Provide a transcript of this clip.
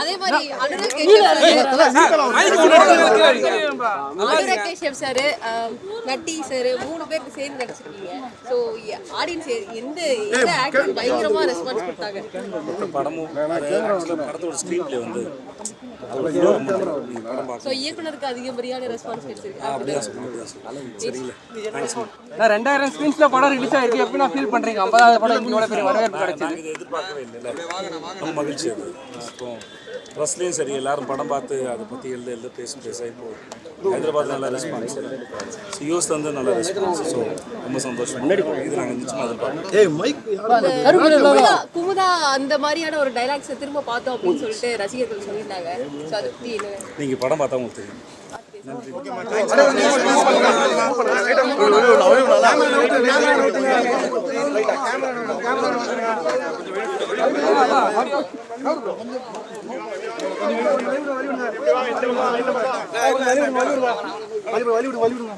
அதே மாதிரி அனுராக் கேஷப் சார், நட்டி சார் 3 பேருக்கு சேர்ந்து நடிச்சிருக்கீங்க. ஸோ ஆடியன்ஸ் எந்த ஆக்டிங் பயங்கரமா ரெஸ்பான்ஸ் கொடுத்தாங்க. படத்தோட ஸ்க்ரீன் பிளே வந்து ஸோ இயக்குனருக்கு அதிகப்படியான ரெஸ்பான்ஸ் கிடைச்சிருக்கு. 2000 ஸ்கிரீன்ஸ்ல படம் ரிலீஸ் ஆயிருக்கு. எப்படி நான் ஃபீல் பண்றீங்க? 50வது படம் இவ்வளவு பெரிய வரவேற்பு கிடைச்சது. இது எதிர்பார்க்கவே இல்லை. ரொம்ப மகிழ்ச்சி அது. அப்புறம் ப்ரெஸ்லேயும் சரி எல்லாரும் படம் பார்த்து அதை பற்றி எழுத பேச இப்போ ஹைதராபாத் நல்ல ரெஸ்பான்ஸ், யூஎஸ் வந்து நல்ல ரெஸ்பான்ஸ். ஸோ ரொம்ப சந்தோஷம். இது நாங்கள் நிச்சயமாக எதிர்பார்க்கணும். குமுதா அந்த மாதிரியான ஒரு டைலாக்ஸை திரும்ப பார்த்தோம் அப்படின்னு சொல்லிட்டு ரசிகர்கள் சொல்லியிருந்தாங்க. ஸோ அதை பற்றி நீங்கள் படம் பார்த்தா உங்களுக்கு தெரியும். நன்றி. வலிவிடுங்க.